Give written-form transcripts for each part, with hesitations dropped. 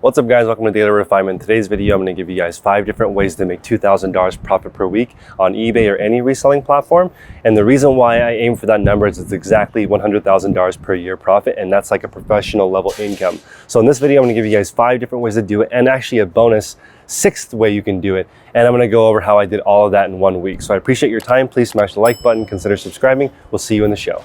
What's up guys, welcome to Daily Refinement. In today's video, I'm going to give you guys 5 different ways to make $2,000 profit per week on eBay or any reselling platform. And the reason why I aim for that number is it's exactly $100,000 per year profit, and that's like a professional level income. So in this video, I'm going to give you guys 5 different ways to do it, and actually a bonus 6th way you can do it. And I'm going to go over how I did all of that in 1 week. So I appreciate your time. Please smash the like button, consider subscribing. We'll see you in the show.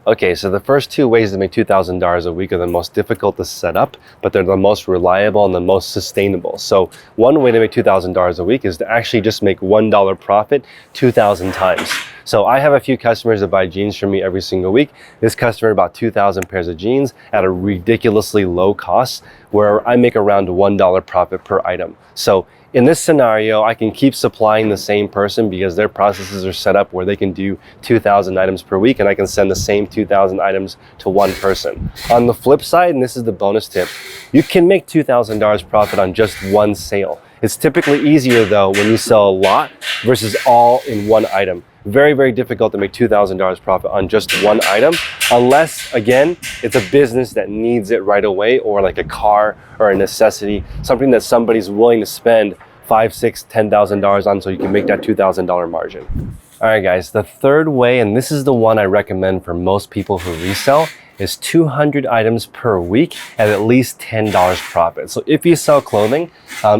Okay, so the first 2 ways to make $2,000 a week are the most difficult to set up, but they're the most reliable and the most sustainable. So one way to make $2,000 a week is to actually just make $1 profit 2,000 times. So I have a few customers that buy jeans from me every single week. This customer bought 2,000 pairs of jeans at a ridiculously low cost, where I make around $1 profit per item. So in this scenario, I can keep supplying the same person because their processes are set up where they can do 2,000 items per week, and I can send the same 2,000 items to one person. On the flip side, and this is the bonus tip, you can make $2,000 profit on just one sale. It's typically easier though when you sell a lot versus all in one item. Very, very difficult to make $2,000 profit on just one item, unless, again, it's a business that needs it right away, or like a car or a necessity, something that somebody's willing to spend $5,000, $6,000, $10,000 on, so you can make that $2,000 margin. All right, guys, the third way, and this is the one I recommend for most people who resell, is 200 items per week at least $10 profit. So if you sell clothing,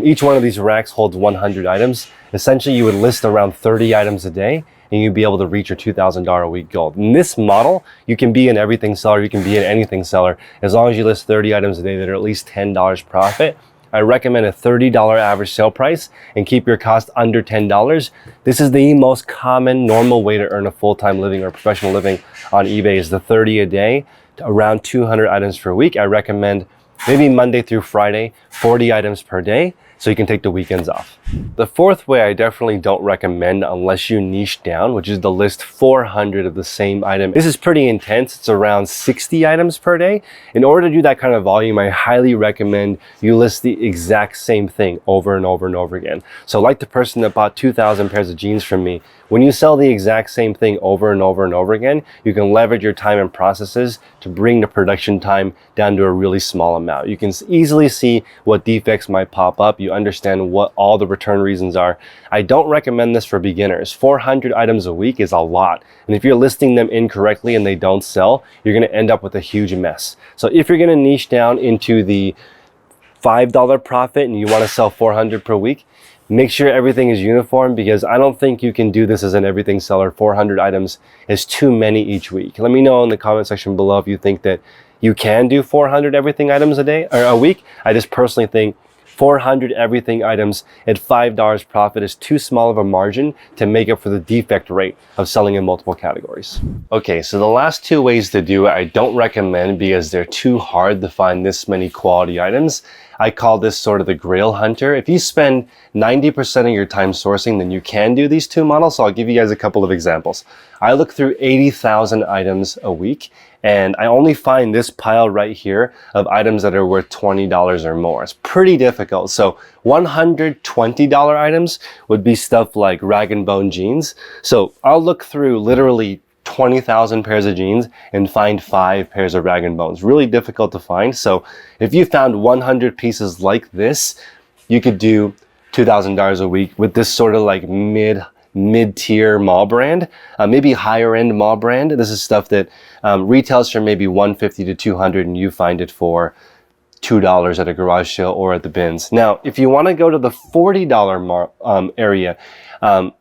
each one of these racks holds 100 items. Essentially, you would list around 30 items a day, and you'd be able to reach your $2,000 a week goal. In this model, you can be an everything seller, you can be an anything seller, as long as you list 30 items a day that are at least $10 profit. I recommend a $30 average sale price and keep your cost under $10. This is the most common, normal way to earn a full-time living or professional living on eBay, is the 30 a day, around 200 items per week. I recommend maybe Monday through Friday, 40 items per day, so you can take the weekends off. The fourth way I definitely don't recommend unless you niche down, which is to list 400 of the same item. This is pretty intense. It's around 60 items per day. In order to do that kind of volume, I highly recommend you list the exact same thing over and over and over again. So like the person that bought 2,000 pairs of jeans from me, when you sell the exact same thing over and over and over again, you can leverage your time and processes to bring the production time down to a really small amount. You can easily see what defects might pop up. You understand what all the return reasons are. I don't recommend this for beginners. 400 items a week is a lot. And if you're listing them incorrectly and they don't sell, you're going to end up with a huge mess. So if you're going to niche down into the $5 profit and you want to sell 400 per week, make sure everything is uniform, because I don't think you can do this as an everything seller. 400 items is too many each week. Let me know in the comment section below if you think that you can do 400 everything items a day or a week. I just personally think 400 everything items at $5 profit is too small of a margin to make up for the defect rate of selling in multiple categories. Okay, so the last 2 ways to do it, I don't recommend because they're too hard to find this many quality items. I call this sort of the grail hunter. If you spend 90% of your time sourcing, then you can do these 2 models. So I'll give you guys a couple of examples. I look through 80,000 items a week, and I only find this pile right here of items that are worth $20 or more. It's pretty difficult. So $120 items would be stuff like rag and bone jeans. So I'll look through literally 20,000 pairs of jeans and find 5 pairs of rag and bones. Really difficult to find. So if you found 100 pieces like this, you could do $2,000 a week with this sort of like mid-tier mall brand, maybe higher end mall brand. This is stuff that retails for maybe $150 to $200, and you find it for $2 at a garage sale or at the bins. Now, if you want to go to the $40 area,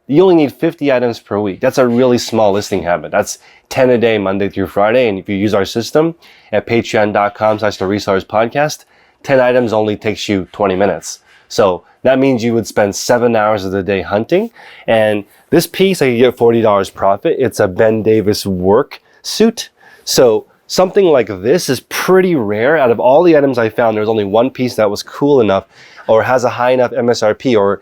you only need 50 items per week. That's a really small listing habit. That's 10 a day, Monday through Friday. And if you use our system at patreon.com/theresellerspodcast, 10 items only takes you 20 minutes. So that means you would spend 7 hours of the day hunting. And this piece, I get $40 profit. It's a Ben Davis work suit. So something like this is pretty rare. Out of all the items I found, there's only one piece that was cool enough or has a high enough MSRP or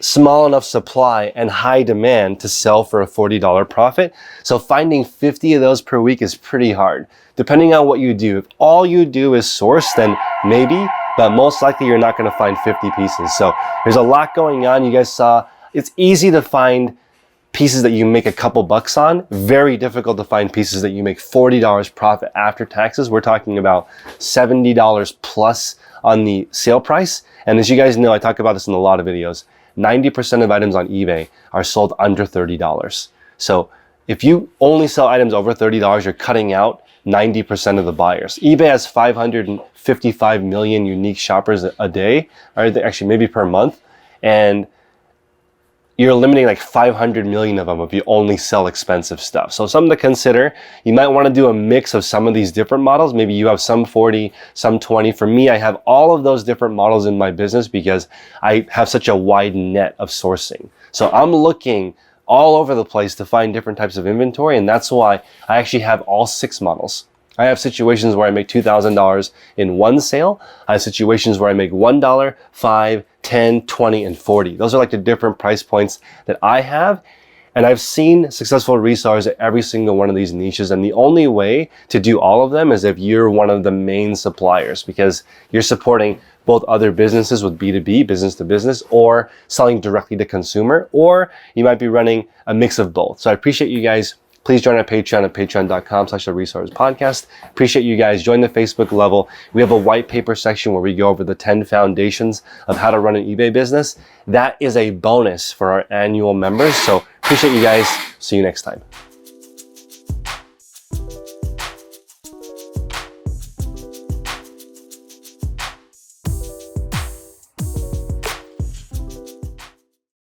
small enough supply and high demand to sell for a $40 profit. So finding 50 of those per week is pretty hard, depending on what you do. If all you do is source, then maybe, but most likely you're not going to find 50 pieces. So there's a lot going on. You guys saw it's easy to find pieces that you make a couple bucks on. Very difficult to find pieces that you make $40 profit after taxes. We're talking about $70 plus on the sale price. And as you guys know, I talk about this in a lot of videos, 90% of items on eBay are sold under $30. So if you only sell items over $30, you're cutting out 90% of the buyers. eBay has 555 million unique shoppers a day, or actually maybe per month. And you're eliminating like 500 million of them if you only sell expensive stuff. So something to consider. You might want to do a mix of some of these different models. Maybe you have some 40, some 20. For me, I have all of those different models in my business because I have such a wide net of sourcing. So I'm looking all over the place to find different types of inventory, and that's why I actually have all 6 models. I have situations where I make $2,000 in one sale. I have situations where I make $1, $5, $10, $20, and $40. Those are like the different price points that I have. And I've seen successful resellers at every single one of these niches. And the only way to do all of them is if you're one of the main suppliers, because you're supporting both other businesses with B2B, business to business, or selling directly to consumer, or you might be running a mix of both. So I appreciate you guys. Please join our Patreon at patreon.com/theresellers podcast. Appreciate you guys. Join the Facebook level. We have a white paper section where we go over the 10 foundations of how to run an eBay business. That is a bonus for our annual members. So appreciate you guys. See you next time.